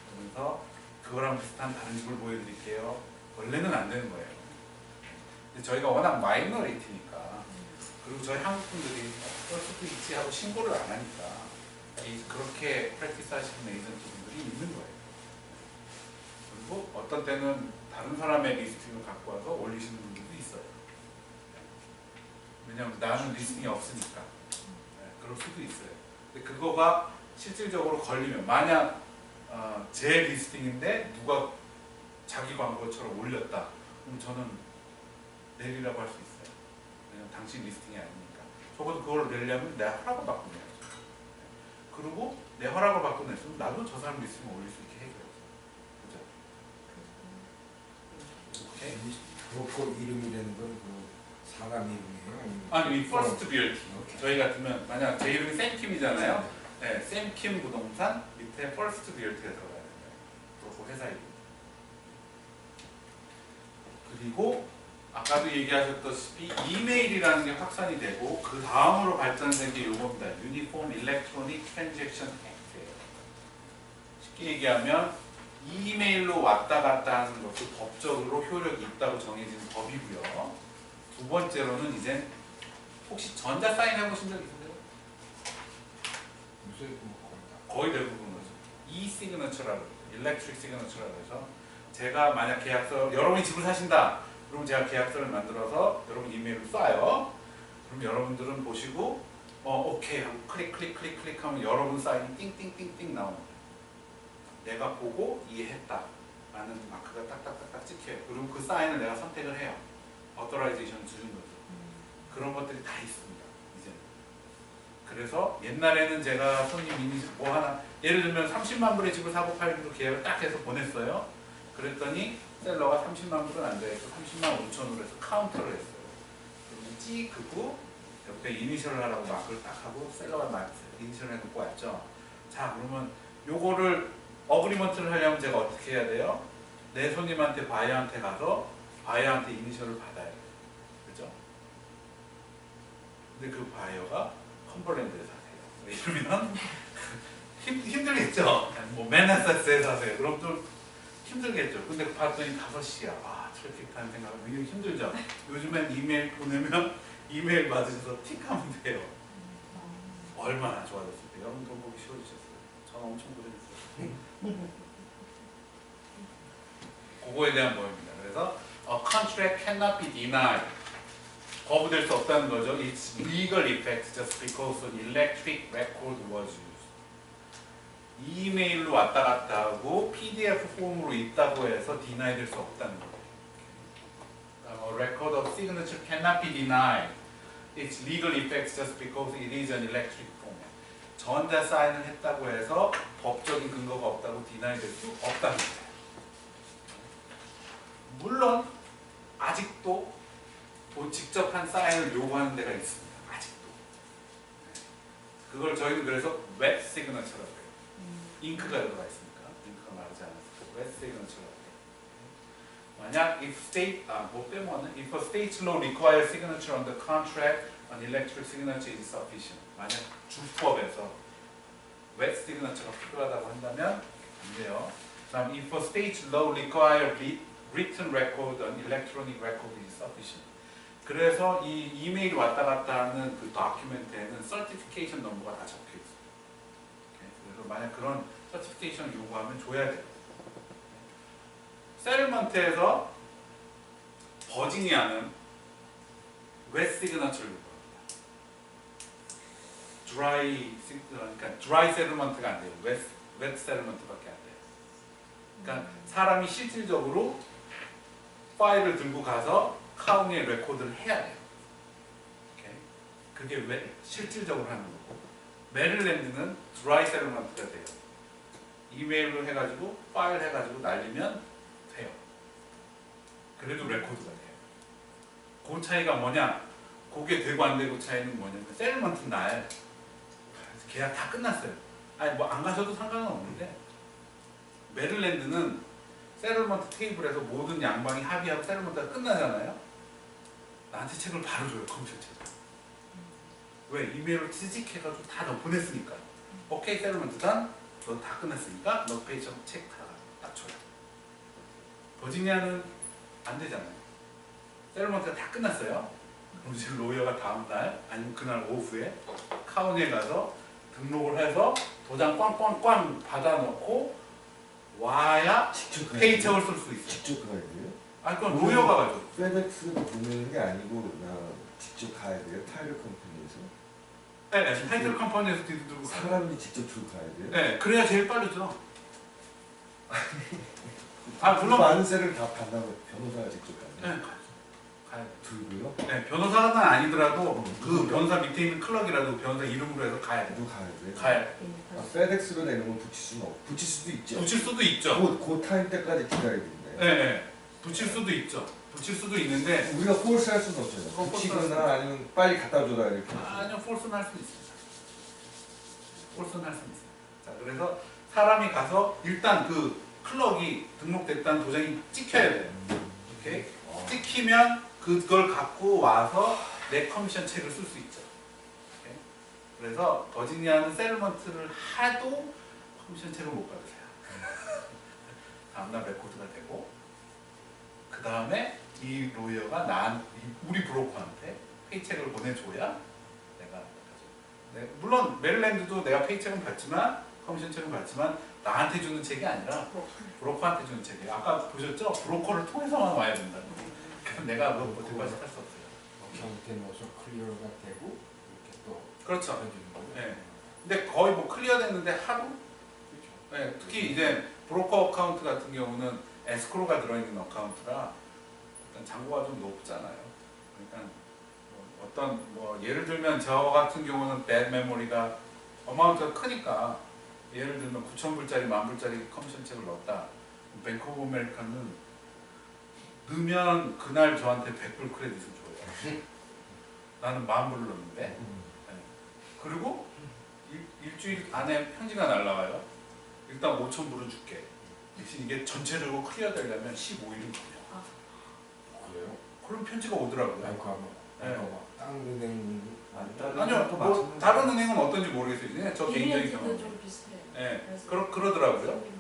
그러면서 그거랑 비슷한 다른 집을 보여드릴게요. 원래는 안 되는 거예요. 근데 저희가 워낙 마이너리티니까 그리고 저희 한국 분들이 그럴 수도 있지 하고 신고를 안 하니까 그렇게 프랙티스 하시는 에이전트 분들이 있는 거예요. 그리고 어떤 때는 다른 사람의 리스팅을 갖고 와서 올리시는 분들도 있어요. 왜냐하면 나는 리스팅이 없으니까. 그럴 수도 있어요. 근데 그거가 실질적으로 걸리면 만약 제 리스팅인데 누가 자기 광고처럼 올렸다. 그럼 저는 내리라고 할 수 있어요. 왜냐면 당신 리스팅이 아니니까. 적어도 그걸 내려면 내 허락을 받고 내야죠. 그리고 내 허락을 받고 냈으면 나도 저 사람 리스팅을 올릴 수 있게 해줘야죠. 그죠? 오케이? 브로커 이름이 되는 건 그 사람 이름이에요? 아니, 이 퍼스트 리얼티. 저희 같으면 만약 제 이름이 샘킴이잖아요. 네, 샘킴 부동산 밑에 퍼스트 리얼티가 들어가야 돼요. 브로커 회사 이름. 그리고 아까도 얘기하셨다시피 이메일이라는 게 확산이 되고 그 다음으로 발전된 게 이겁니다. 유니폼 일렉트로닉 트랜잭션 액트예요. 쉽게 얘기하면 이메일로 왔다 갔다 하는 것도 법적으로 효력이 있다고 정해진 법이고요. 두 번째로는 이제 혹시 전자 사인 해보신 적 있으세요? 요새 뭐 거의 대부분 거죠. E-시그너처라고 일렉트릭 시그너처라고 해서 제가 만약 계약서 여러분이 집을 사신다. 그럼 제가 계약서를 만들어서 여러분 이메일을 쏴요. 그럼 여러분들은 보시고 오케이 하고 클릭 하면 여러분 사인이 띵띵띵띵 나옵니다. 내가 보고 이해했다 라는 마크가 딱딱딱딱 찍혀요. 그리고 그 사인을 내가 선택을 해요. 어토라이제이션을 주는 거죠. 그런 것들이 다 있습니다. 이제 그래서 옛날에는 제가 손님이 뭐 하나 예를 들면 30만 불의 집을 사고 팔기로 계약을 딱 해서 보냈어요. 그랬더니 셀러가 30만 불은 안 돼서 30만 5천으로 해서 카운터를 했어요. 그리고 찍 긋고 옆에 이니셜을 하라고 마크를 딱 하고 셀러가 이니셜을 해놓고 왔죠. 자 그러면 요거를 어그리먼트를 하려면 제가 어떻게 해야 돼요? 내 손님한테 바이어한테 가서 바이어한테 이니셜을 받아야 돼요. 그죠? 근데 그 바이어가 컴벌랜드에 사세요. 이러면 힘들겠죠? 뭐 맨하탄에 사세요. 그럼 좀 힘들겠죠. 근데 봤더니 5시야. 아, 트래픽 타는 생각하면 이게 힘들죠. 요즘엔 이메일 보내면 이메일 받으셔서 틱하면 돼요. 얼마나 좋아졌을까요? 여러분 돈 보기 쉬워지셨어요. 저는 엄청 고생했어요. 그거에 대한 뭐입니다. 그래서 a contract cannot be denied. 거부될 수 없다는 거죠. It's legal effect just because an electric record was used. 이메일로 왔다 갔다 하고 PDF 폼으로 있다고 해서 deny 될 수 없다는 거예요. A record of signature cannot be denied. Its legal effect just because it is an electric format. 전자 사인을 했다고 해서 법적인 근거가 없다고 deny 될 수 없다는 거예요. 물론 아직도 직접 한 사인을 요구하는 데가 있습니다. 아직도. 그걸 저희는 그래서 wet signature라고 해요. 잉크가 들어가 있으니까 잉크가 마르지 않았어요. wet signature라고 해요. 만약 if state 뭐 빼면은 if a state law requires signature on the contract, an electric signature is sufficient. 만약 주법에서 wet signature가 필요하다고 한다면 안 돼요. 그다음 if a state law requires written record, an electronic record is sufficient. 그래서 이 이메일 왔다 갔다 하는 그 다큐멘트에는 certification 넘버가 다 적혀 있어요. 그래서 만약 그런 certification을 요구하면 줘야 돼요. 세틀먼트에서 버지니아는 wet signature를 요구합니다. 그러니까 dry settlement가 안 돼요. wet settlement밖에 안 돼요. 그러니까 사람이 실질적으로 파일을 들고 가서 카운티에 레코드를 해야 돼요. 오케이? 그게 왜 실질적으로 하는 거고, 메릴랜드는 드라이 세틀먼트가 돼요. 이메일로 해가지고 파일 해가지고 날리면 돼요. 그래도 레코드가 돼요. 그 차이가 뭐냐? 그게 되고 안 되고 차이는 뭐냐면 세틀먼트 날 계약 다 끝났어요. 아니 뭐 안 가셔도 상관은 없는데 메릴랜드는 세틀먼트 테이블에서 모든 양방이 합의하고 세틀먼트가 끝나잖아요. 나한테 책을 바로 줘요. 컴퓨터 책을. 왜? 이메일로 취직해가지고 다 너 보냈으니까. 오케이 세틀먼트 단. 너 다 끝났으니까 너 페이지 책 다 딱 줘요. 버지니아는 안 되잖아요. 세틀먼트가 다 끝났어요. 그럼 이제 로이어가 다음날 아니면 그날 오후에 카운티에 가서 등록을 해서 도장 꽝꽝꽝 받아놓고 와야 직접 가야 페이책을 쓸 수 있어요. 직접 가야 돼요? 아, 그건 로이어가 가죠. 페덱스로 보내는 게 아니고 나 직접 가야 돼요? 타이틀 컴퍼니에서? 네, 타이틀 컴퍼니에서 들고 가요. 사람이 직접 들고 가야 돼요? 네, 그래야 제일 빠르죠. 아, 물론 만세를 다 받나고 변호사가 직접 가요? 네, 가요. 들고요? 네, 변호사가 아니더라도 그 변호사 밑에 있는 클럭이라도 변호사 이름으로 해서 가야 돼요. 너 가야 돼요? 가야 돼. 아, 페덱스로 내는 건 붙일 수는 없고 붙일 수도 있죠? 붙일 수도 있죠. 그 타임 때까지 기다려야 된대. 네, 네. 붙일 수도 있죠. 붙일 수도 있는데 우리가 폴스 할 수는 없잖아요. 폴스 붙이거나 아니면 빨리 갖다 줘라 이렇게. 아니요, 폴스는 할 수 있습니다. 폴스는 할 수 있어요. 자, 그래서 사람이 가서 일단 그 클럭이 등록됐다는 도장이 찍혀야 돼요. 오케이? 찍히면 그 그걸 갖고 와서 내 커미션 책을 쓸 수 있죠. 오케이? 그래서 버지니아는 셀먼트를 하도 커미션 책을 못 받으세요. 다음날 레코드가 되고 그 다음에 이 로이어가 우리 브로커한테 페이첵을 보내줘야 내가 가지고. 네, 물론 메릴랜드도 내가 페이첵은 받지만 커미션 책은 받지만 나한테 주는 책이 아니라 브로커한테 주는 책이에요. 아까 보셨죠? 브로커를 통해서만 와야 된다고. 그럼 내가 뭐 디파짓 할수 없어요. 잘못된 것을 클리어가 되고 이렇게 또 그렇죠. 해주는 거예요. 네. 근데 거의 뭐 클리어 됐는데 하루? 그렇죠. 네, 특히 이제 브로커 어카운트 같은 경우는 에스크로가 들어있는 어카운트라 일단 잔고가 좀 높잖아요. 그러니까 뭐 어떤 뭐 예를 들면 저 같은 경우는 밴 메모리가 어마운트가 크니까 예를 들면 9,000불짜리 10,000불짜리 커미션 책을 넣었다. 뱅크 오브 아메리카는 넣으면 그날 저한테 100불 크레딧을 줘요. 나는 10,000불을 넣는데. 네. 그리고 일주일 안에 편지가 날라와요. 일단 5,000불은 줄게. 대신 이게 전체적으로 클리어 되려면 15일은 걸려. 그래요? 그럼 편지가 오더라고요. 아이고 다른 은행 아니요, 뭐 다른 은행은 어떤지 모르겠어요. 저 개인적인 경험. 좀 비슷해요. 네, 그래서 그러더라고요.